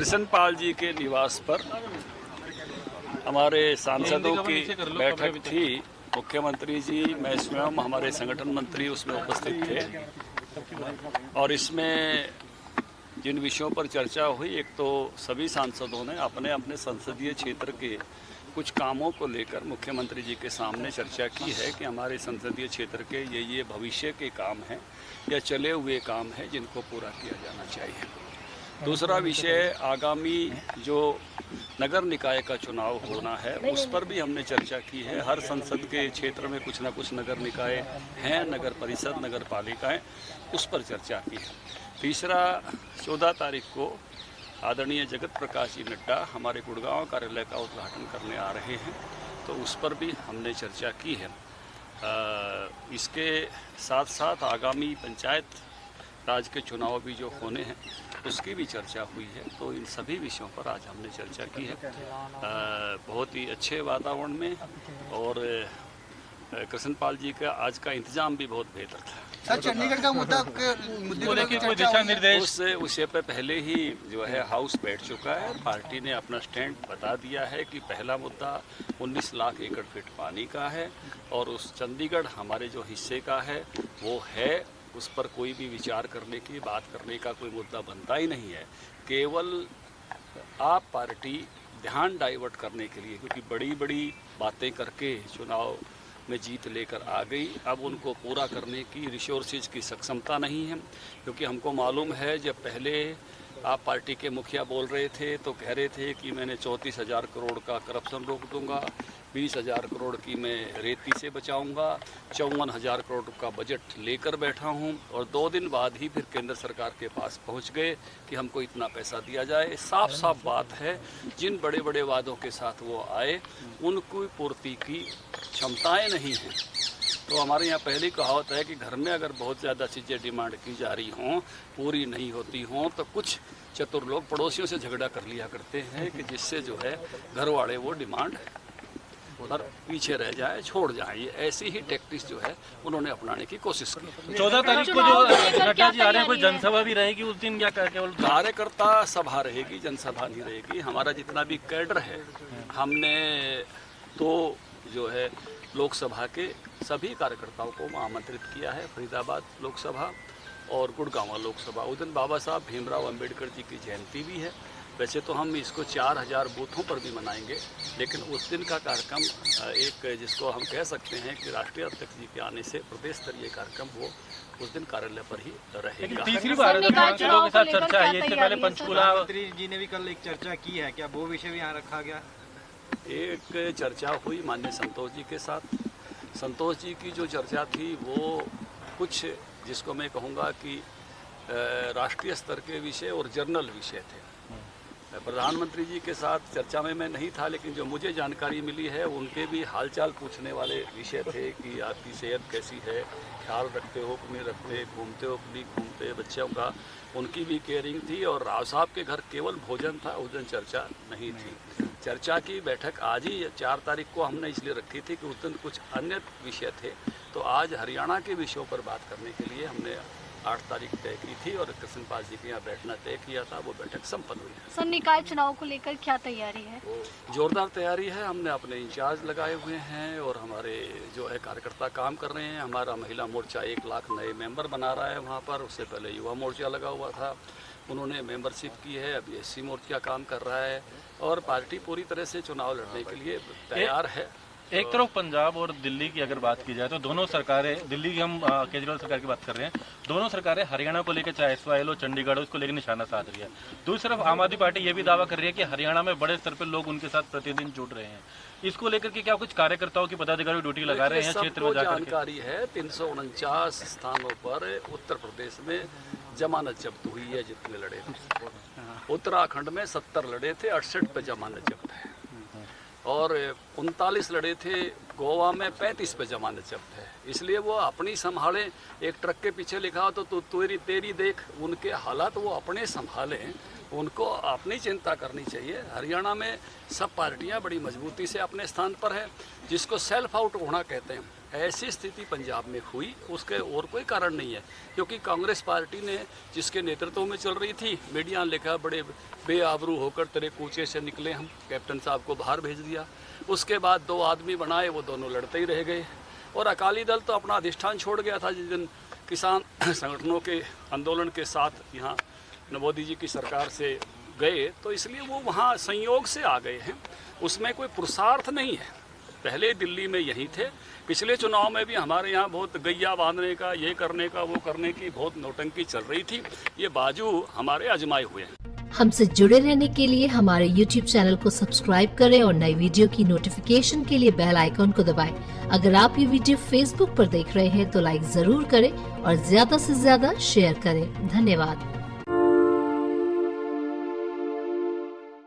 कृष्णपाल जी के निवास पर हमारे सांसदों की बैठक थी। मुख्यमंत्री जी, मैं स्वयं, हमारे संगठन मंत्री उसमें उपस्थित थे और इसमें जिन विषयों पर चर्चा हुई, एक तो सभी सांसदों ने अपने अपने संसदीय क्षेत्र के कुछ कामों को लेकर मुख्यमंत्री जी के सामने चर्चा की है कि हमारे संसदीय क्षेत्र के ये भविष्य के काम हैं या चले हुए काम हैं जिनको पूरा किया जाना चाहिए। दूसरा विषय, आगामी जो नगर निकाय का चुनाव होना है उस पर भी हमने चर्चा की है। हर संसद के क्षेत्र में कुछ न कुछ नगर निकाय हैं, नगर परिषद, नगर पालिकाएँ, उस पर चर्चा की है। तीसरा, 14 तारीख को आदरणीय जगत प्रकाश जी नड्डा हमारे गुड़गांव कार्यालय का उद्घाटन करने आ रहे हैं, तो उस पर भी हमने चर्चा की है। इसके साथ साथ आगामी पंचायत राज के चुनाव भी जो होने हैं उसकी भी चर्चा हुई है। तो इन सभी विषयों पर आज हमने चर्चा की है बहुत ही अच्छे वातावरण में, और कृष्णपाल जी का आज का इंतजाम भी बहुत बेहतर था। सर, चंडीगढ़ का मुद्दे को लेकर कोई दिशा निर्देश उस विषय पे पहले ही जो है हाउस बैठ चुका है। पार्टी ने अपना स्टैंड बता दिया है कि पहला मुद्दा 19 लाख एकड़ फीट पानी का है और उस चंडीगढ़ हमारे जो हिस्से का है वो है, उस पर कोई भी विचार करने की, बात करने का कोई मुद्दा बनता ही नहीं है। केवल आप पार्टी ध्यान डाइवर्ट करने के लिए, क्योंकि बड़ी बड़ी बातें करके चुनाव में जीत लेकर आ गई, अब उनको पूरा करने की रिसोर्सेज की सक्षमता नहीं है। क्योंकि हमको मालूम है, जब पहले आप पार्टी के मुखिया बोल रहे थे तो कह रहे थे कि मैंने 34,000 करोड़ का करप्शन रोक दूंगा, 20,000 करोड़ की मैं रेती से बचाऊंगा, 54,000 करोड़ का बजट लेकर बैठा हूं, और 2 दिन बाद ही फिर केंद्र सरकार के पास पहुंच गए कि हमको इतना पैसा दिया जाए। साफ साफ बात है, जिन बड़े बड़े वादों के साथ वो आए उनको पूर्ति की क्षमताएं नहीं हैं। तो हमारे यहाँ पहली कहावत है कि घर में अगर बहुत ज़्यादा चीज़ें डिमांड की जा रही हों, पूरी नहीं होती हों, तो कुछ चतुर लोग पड़ोसियों से झगड़ा कर लिया करते हैं कि जिससे जो है घर वाले वो डिमांड उधर पीछे रह जाए, छोड़ जाए। ये ऐसी ही टैक्टिक्स जो है उन्होंने अपनाने की कोशिश की। 14 तारीख को जो नड्डा जी आ रहे हैं, कोई जनसभा भी रहेगी उस दिन या केवल कार्यकर्ता सभा रहेगी, जनसभा नहीं रहेगी। हमारा जितना भी कैडर है, हमने तो जो है लोकसभा के सभी कार्यकर्ताओं को आमंत्रित किया है। फरीदाबाद लोकसभा और गुड़गांव लोकसभा, उस दिन बाबा साहब भीमराव अंबेडकर जी की जयंती भी है। वैसे तो हम इसको 4,000 बूथों पर भी मनाएंगे, लेकिन उस दिन का कार्यक्रम एक जिसको हम कह सकते हैं कि राष्ट्रीय अध्यक्ष जी के आने से प्रदेश स्तरीय कार्यक्रम वो उस दिन कार्यालय पर ही रहेगा। तीसरी बार लोगों के साथ चर्चा है, इससे पहले पंचकूला मंत्री जी ने भी कल एक चर्चा की है, क्या वो विषय भी यहाँ रखा गया? एक चर्चा हुई माननीय संतोष जी के साथ। संतोष जी की जो चर्चा थी वो कुछ, जिसको मैं कहूँगा कि राष्ट्रीय स्तर के विषय और जर्नल विषय थे। प्रधानमंत्री जी के साथ चर्चा में मैं नहीं था, लेकिन जो मुझे जानकारी मिली है उनके भी हालचाल पूछने वाले विषय थे कि आपकी सेहत कैसी है, ख्याल रखते हो कि नहीं रखते, घूमते हो कि नहीं घूमते, बच्चों का, उनकी भी केयरिंग थी। और राव साहब के घर केवल भोजन था, उस दिन चर्चा नहीं थी। चर्चा की बैठक आज ही 4 तारीख को हमने इसलिए रखी थी कि उस दिन कुछ अन्य विषय थे, तो आज हरियाणा के विषयों पर बात करने के लिए हमने 8 तारीख तय की थी और कृष्णपाल जी के यहाँ बैठना तय किया था। वो बैठक संपन्न हुई है। सर, निकाय चुनाव को लेकर क्या तैयारी है? जोरदार तैयारी है। हमने अपने इंचार्ज लगाए हुए हैं और हमारे जो है कार्यकर्ता काम कर रहे हैं। हमारा महिला मोर्चा 1 लाख नए मेंबर बना रहा है वहाँ पर। उससे पहले युवा मोर्चा लगा हुआ था, उन्होंने मेंबरशिप की है। अभी SC मोर्चा काम कर रहा है और पार्टी पूरी तरह से चुनाव लड़ने के लिए तैयार है। एक तरफ पंजाब और दिल्ली की अगर बात की जाए तो दोनों सरकारें, दिल्ली की हम केजरीवाल सरकार की बात कर रहे हैं, दोनों सरकारें हरियाणा को लेकर, चाहे SYL हो, चंडीगढ़ हो, उसको लेकर निशाना साध रही है। दूसरी तरफ आम आदमी पार्टी ये भी दावा कर रही है कि हरियाणा में बड़े स्तर पर लोग उनके साथ प्रतिदिन जुड़ रहे हैं। इसको लेकर के क्या कुछ कार्यकर्ताओं की पदाधिकारी ड्यूटी लगा रहे हैं क्षेत्र में जाकर? जानकारी है 349 स्थानों पर उत्तर प्रदेश में जमानत जब्त हुई है जितने लड़े थे। उत्तराखंड में 70 लड़े थे, 68 पे जमानत जब्त है। और 39 लड़े थे गोवा में, 35 पे जमानत जब्त है। इसलिए वो अपनी संभालें। एक ट्रक के पीछे लिखा हो तो तेरी देख, उनके हालात वो अपने संभालें, उनको अपनी चिंता करनी चाहिए। हरियाणा में सब पार्टियां बड़ी मजबूती से अपने स्थान पर है, जिसको सेल्फ आउट होना कहते हैं। ऐसी स्थिति पंजाब में हुई उसके और कोई कारण नहीं है, क्योंकि कांग्रेस पार्टी ने जिसके नेतृत्व में चल रही थी, मीडिया ने लिखा बड़े बेआबरू होकर तेरे कूचे से निकले हम, कैप्टन साहब को बाहर भेज दिया। उसके बाद 2 आदमी बनाए, वो दोनों लड़ते ही रह गए। और अकाली दल तो अपना अधिष्ठान छोड़ गया था जिस दिन किसान संगठनों के आंदोलन के साथ यहाँ मोदी जी की सरकार से गए, तो इसलिए वो वहाँ संयोग से आ गए हैं, उसमें कोई पुरुषार्थ नहीं है। पहले दिल्ली में यही थे, पिछले चुनाव में भी हमारे यहाँ बहुत गैया बांधने का, ये करने का, वो करने की बहुत नौटंकी चल रही थी। ये बाजू हमारे आजमाए हुए हैं। हमसे जुड़े रहने के लिए हमारे YouTube चैनल को सब्सक्राइब करें और नई वीडियो की नोटिफिकेशन के लिए बेल आइकॉन को दबाएं। अगर आप ये वीडियो Facebook पर देख रहे हैं तो लाइक जरूर करें और ज्यादा से ज्यादा शेयर करें। धन्यवाद।